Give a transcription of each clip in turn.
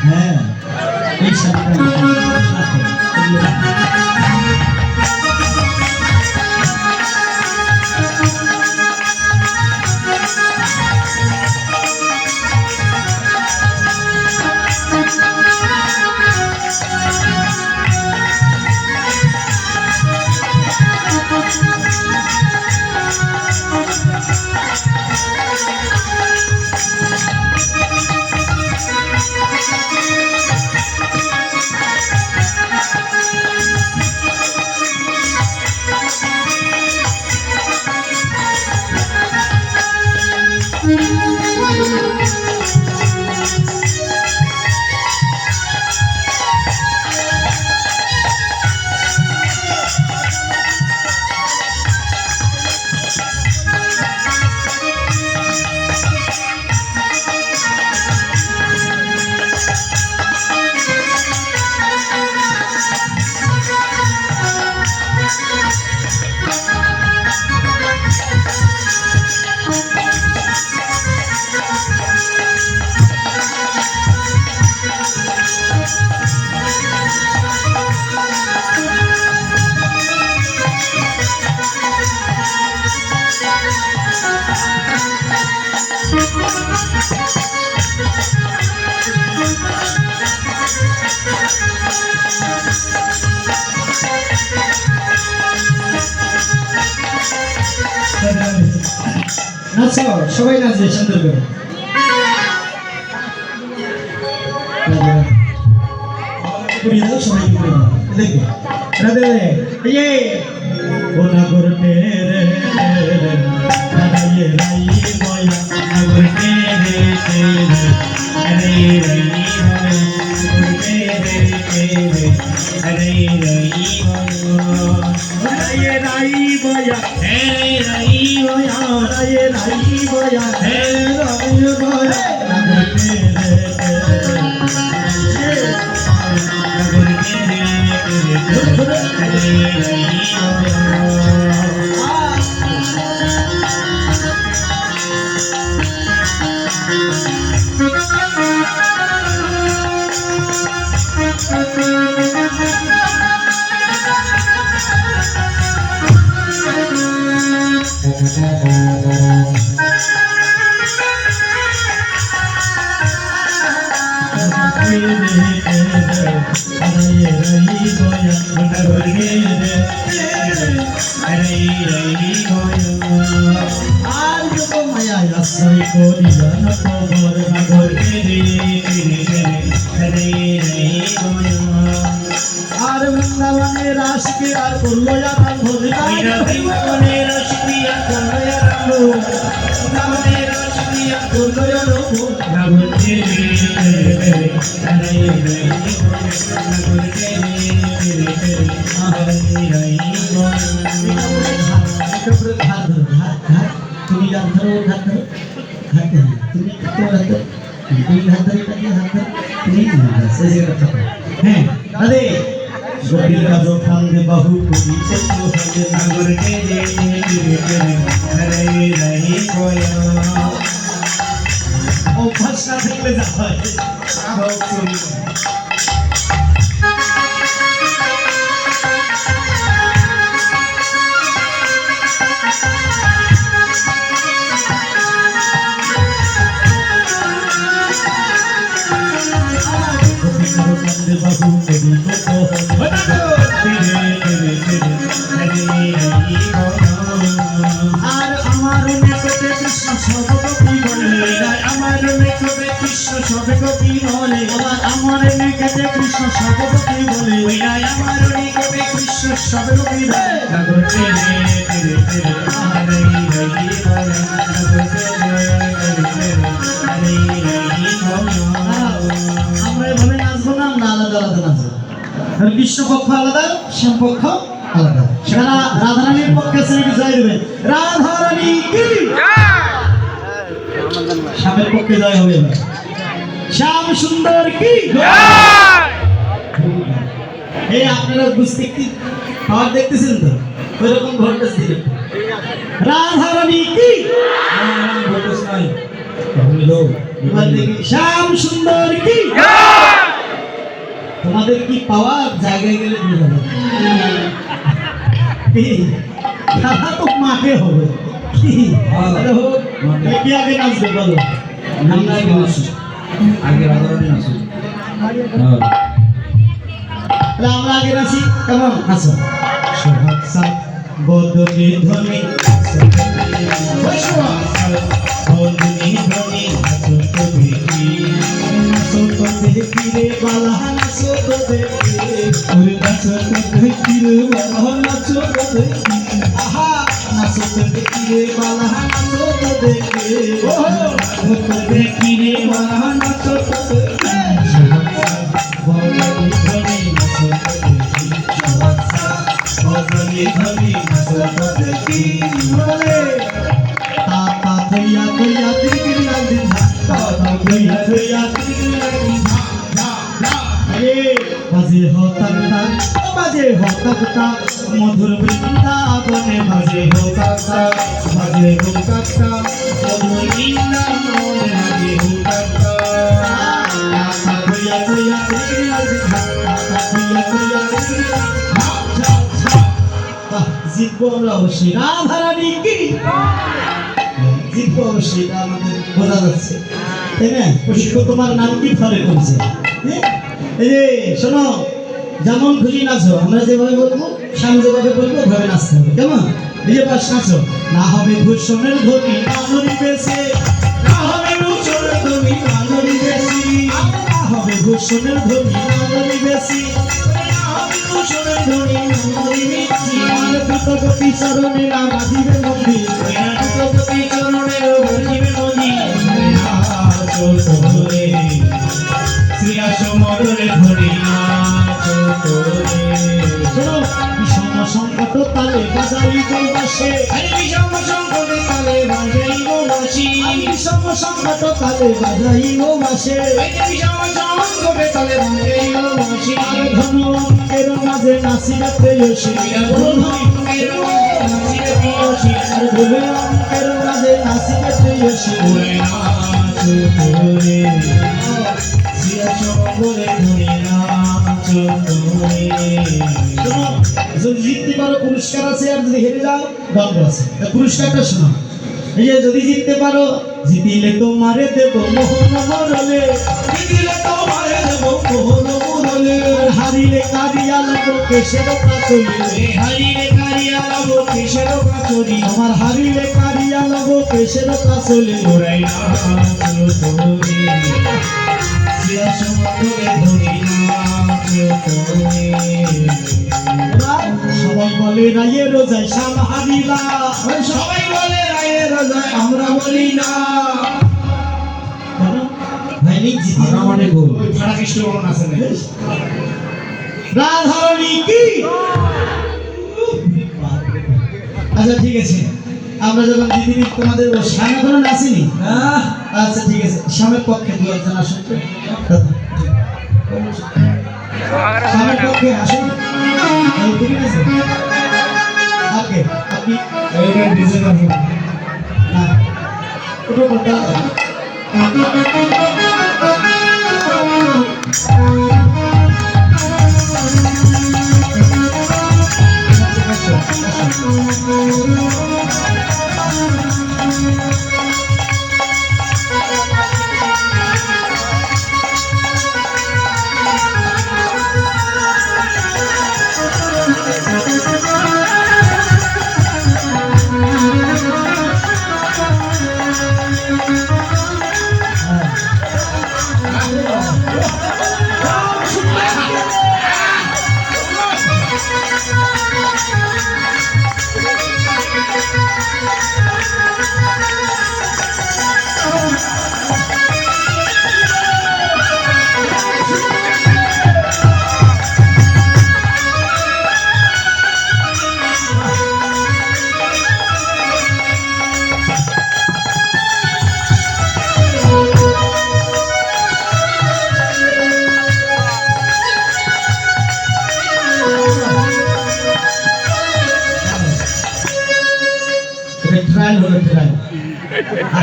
হ্যাঁ এই শাড়িটা নাচো সবাই নাচবে সুন্দর করে পুরিয়ে দাও সবাই পুরিয়ে দাও দেখবে রাধে এই ও নাগর তেরে রাধে রাই ময়া নাগর তেরে তেরে আরে রাই ময়া নাগর তেরে তেরে আরে রাই ময়া রাই ময়া হে রাই ময়া রাই ময়া হে রাই ময়া নাগর তেরে তেরে আর বৃন্দাবনের রাশি আর করলো বৃন্দাবনের রাশি আর তুমি হাত ধরো হাত ধরো হাত ধরো তুমি হাত ধরো তুমি হাত ধরো তুমি হ্যাঁ আরে শরীর কাজ ফান্দে বাহু কবি চন্দ্র ফান্দে নাগর কে রে রে রে কোয়া ও ভাষা থেকে যা হয় সব শুনি আর আমার নিকটে কৃষ্ণ সর্বকপি বলে আমার নিকটে কৃষ্ণ সর্বকপি বলে আমার নিকটে কৃষ্ণ সর্বকপি বলে আমার নিকটে কৃষ্ণ সর্বকপি বলে আমরা এভাবে নাচবো না আমরা আলাদা আলাদা নাচবো কৃষ্ণ পক্ষ আলাদা শ্যাম পক্ষ আলাদা সেখানে রাধারানীর পক্ষে শ্রী জয় দেবেন রাধারানী কি শ্যামের পক্ষে জয় হবে শ্যাম সুন্দর কি এই আপনারা বুঝতে কি পাওয়ার দেখতেছেন তো ওইরকম ভোল্টেজ দিলে রাধারানী কি ভোল্টেজ নাই এবার দেখি শ্যাম সুন্দর কি তোমাদের কি পাওয়ার জায়গায় গেলে দিয়ে যাবে কি খেলা তো মাঠে হবে কি আরে হোক কি আগে নাচবে বলো আমরা আগে নাচি আগে রাধারানী নাচি তাহলে আমরা আগে নাচি কেমন নাচো সোহাগ সাত বদনি ধ্বনি বদনি ধ্বনি নাচো তো দেখি নাচো তো দেখি রে বালা নাচো তো দেখি ওরে নাচো তো দেখি রে বালা নাচো তো দেখি আহা নাচো তো দেখি রে বালা নাচো তো দেখি ওহো নাচো তো দেখি রে বালা নাচো তো দেখি সোহাগ সাত বদনি ধ্বনি নাচো তো দেখি সোহাগ সাত বদনি ধ্বনি নাচো তো দেখি বলে তা থইয়া থইয়া তিরিগিরি লাগিন তা থইয়া থইয়া তিরিগিরি লাগিন আরে বাজে হতাক তাক বাজে হতাক তাক মধুর বৃন্দাবনে বাজে হতাক তাক বাজে হতাক তাক মধুর বৃন্দাবনে বাজে হতাক তাক তা থইয়া থইয়া তিরিগিরি লাগিন তা থইয়া থইয়া তিরিগিরি বাহ জিতব আমরা অবশ্যই রাধারানী কি জিতব অবশ্যই এটা আমাদের বোঝা যাচ্ছে তাই না প্রশিক্ষক তোমার নাম কি ফলে করছে এই যে শোনো যেমন খুশি নাচো আমরা যেভাবে বলবো সামনে যেভাবে বলবো ওভাবে নাচতে হবে কেমন নিজে পাশ নাচো না হবে ভূষণের ধ্বনি নাচনি বেশি না হবে ভূষণের ধ্বনি নাচনি বেশি না হবে ভূষণের ধ্বনি নাচনি বেশি না হবে ভূষণের ধ্বনি নাচনি বেশি আর পিতগতি চরণে না বাজিবে মন্দির পিতগতি চরণে বাজিবে মন্দির নাচো তোরে শ্রীয়াস মদরে ধরি নাচো তোরে শোনো বিষম সংকট তালে বাজাইব বাসে আরে বিষম সংকট তালে বাজাইব বাসি বিষম সংকট তালে বাজাইব বাসে আরে বিষম সংকট তালে বাজাইব বাসি আর ধন অঙ্কের মাঝে নাচিবে প্রেয়সী ধন অঙ্কের নাচিবে প্রেয়সী আর ধন অঙ্কের মাঝে নাচিবে প্রেয়সী ওরে নাচো তোরে যদি জিততে পারো পুরস্কার আছে আর যদি হেরে যাও দণ্ড আছে পুরস্কারটা শোনো এই যে যদি জিততে পারো জিতিলে তোমারে দেব মোহন মরলে জিতিলে তোমারে দেব মোহন মরলে হারিলে কারিয়া লব কেশের কাচলি হারিলে কারিয়া লব কেশের কাচলি আমার হারিলে কারিয়া লব কেশের কাচলি ওরাই নাচো তোরে সবাই বলে রায়ে রোজায় শাম হারিলা সবাই বলে রায়ে রোজায় আমরা বলি না মানে রাধারণী কি আচ্ছা ঠিক আছে আমরা যখন দিদি তোমাদের সামনে কোনো নাচিনি আচ্ছা ঠিক আছে স্বামীর পক্ষে দু একজন আসুন স্বামীর পক্ষে আসুন ঠিক আছে ওকে আপনি ডিজে করুন না ওটা বলতে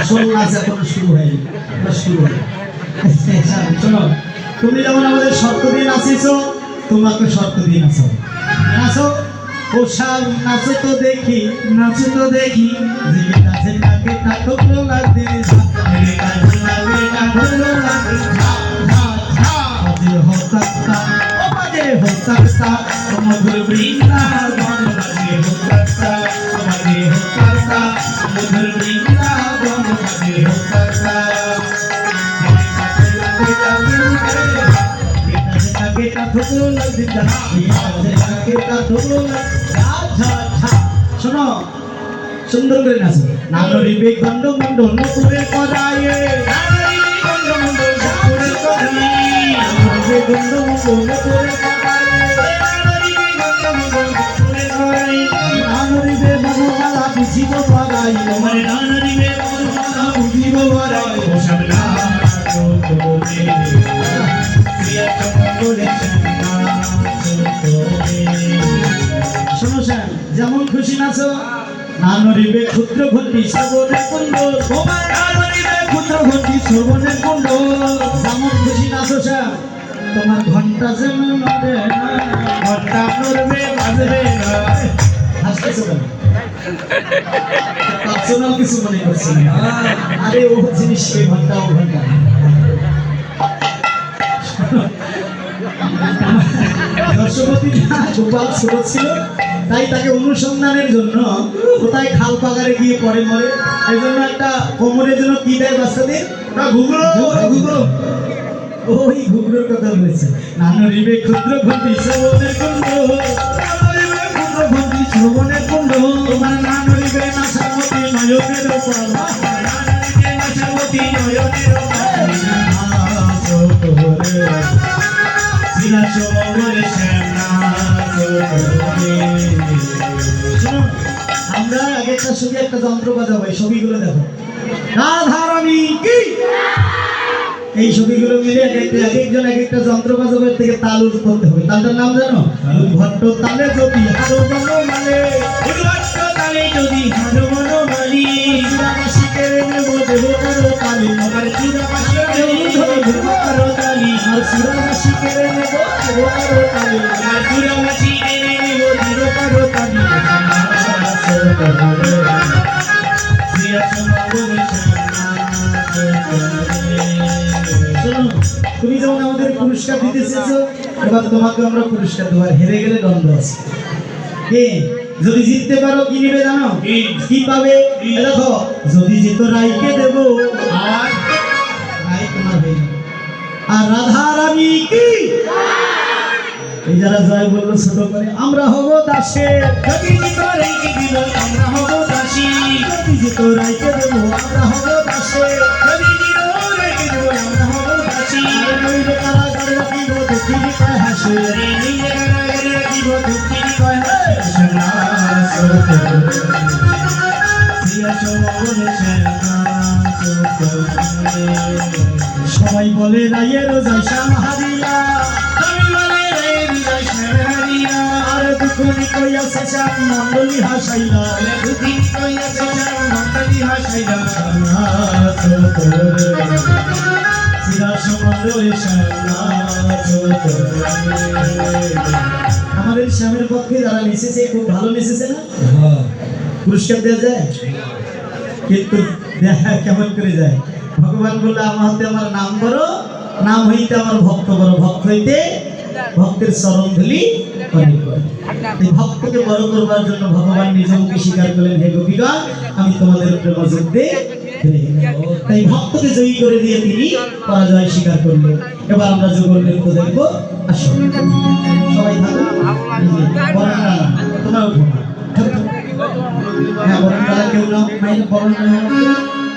আসল নাচ এখন শুরু হয়নি, শুরু হয়। শোনো, তুমি যেমন আমাদের শর্ত দিয়ে নাচিছো, তোমাকে শর্ত দিয়ে নাচো, নাচো পোশাক নাচো তো দেখি, নাচো তো দেখি, যে নাচে তাকে ঠোকরো লাগবে, हो सकता हो सकता मधुर वृंदावन मजे हो सकता मधुर वृंदावन मजे हो सकता बेटा ठुकरो लग दिया बेटा ठुकरो लग শোনো সুন্দর করে নাচো নানরি বেগ গন্ড গন্ড নপুরে করায়ে নানরি বেগ গন্ড গন্ড নপুরে করায়ে নানরি বেগ গন্ড গন্ড নপুরে করায়ে নানরি বেগ গন্ড গন্ড নপুরে করায়ে নানরি বেগ মনোমালা বুঝিব পারাই তোমার নানরি বেগ মনোমালা বুঝিব পারাই ওসবলা তো তোরে প্রিয় চমকলে শোনো স্যার যেমন খুশি নাচো নানরিবে ক্ষুদ্র ঘটি শ্রবণের কুণ্ড তোমার নানরিবে ক্ষুদ্র ঘটি শ্রবণের কুণ্ড যেমন খুশি নাচো স্যার তোমার ঘন্টা যেন নড়ে না ঘন্টা নড়বে বাজবে না হাসতেছো কেন পার্সোনাল কিছু মনে করছি না আরে ও জিনিস এই ঘন্টা ও ঘন্টা দর্শকপতি গোপাল ছোট ছিল তাই তাকে অনুসন্ধানের জন্য কোথায় খাল পাগারে গিয়ে পরে মরে এই জন্য একটা কোমরের জন্য কি দেয় বাচ্চাদের ঘুঘুরো ঘুঘুরো ওই ঘুঘুরোর কথা বলেছে নানরিবে ক্ষুদ্র ঘটি শ্রবণের কুণ্ড নানরিবে ক্ষুদ্র ঘটি শ্রবণের কুণ্ড তোমার নানরিবে নাশামতি নয়নের উপর নানরিবে নাশামতি নয়নের উপর আমরা আগে একটা ছবি একটা যন্ত্র বাজাবো এই ছবিগুলো দেখো রাধারানী কি এই ছবিগুলো মিলে এক একজন এক একটা যন্ত্র বাজাবের থেকে তাল করতে হবে তালটার নাম জানো ভট্ট তালে যদি হারো বনো মানে ভট্ট তালে যদি হারো বনো মালি সুরাবাসী কেড়ে নেব দেব করো তালি আমার সুরাবাসী কেড়ে নেব দেব করো তালি আর সুরাবাসী কেড়ে নেব দেব করো তালি আমার সুরাবাসী কেড়ে নেব দেব করো তালি তুমি যেমন আমাদের পুরস্কার দিতে চেয়েছো এবার তোমাকে আমরা পুরস্কার দেবো হেরে গেলে দণ্ড আছে কে যদি জিততে পারো কি নেবে জানো কি পাবে দেখো যদি জিতো রাইকে দেব আর রাই তোমার হয়ে আর রাধারানী কি এই যারা জয় বললো ছোট করে আমরা হব দাসে যদি জিতো রাইকে দিব আমরা হব দাসী যদি জিতো রাইকে দেব আমরা হব দাসে যদি জিতো রাইকে দেব আমরা হব দাসী নইলে কারাগারে রাখিব দুঃখিনী কয় হাসে নইলে কারাগারে রাখিব দুঃখিনী কয় হাসে সবাই বলে রায়ের যাইসাম হারিয়া আর দুঃখনি কইয়া শেষাম মন্ডলী হাসাইলা দুঃখিনী কইয়া শেষাম মন্ডলী হাসাইলা আমাদের শ্যামের পক্ষে যারা নেচেছে খুব ভালো নেচেছে না পুরস্কার দেওয়া যায় কিন্তু দেখা কেমন করে যায় ভগবান বললো আমার হাতে আমার নাম বড় নাম হইতে আমার ভক্ত বড় ভক্ত হইতে ভক্তের চরণ ধুলি এই ভক্তকে বড় করবার জন্য ভগবান নিজ মুখে স্বীকার করলেন হে গোপীগণ আমি তোমাদের প্রেম যুদ্ধে তাই ভক্তকে জয়ী করে দিয়ে তিনি পরাজয় স্বীকার করলেন এবার আমরা যুগল নৃত্য দেখবো আসুন সবাই থাকুন তোমরা উঠো না হ্যাঁ বরণ কেউ নাও মাইনে বরণ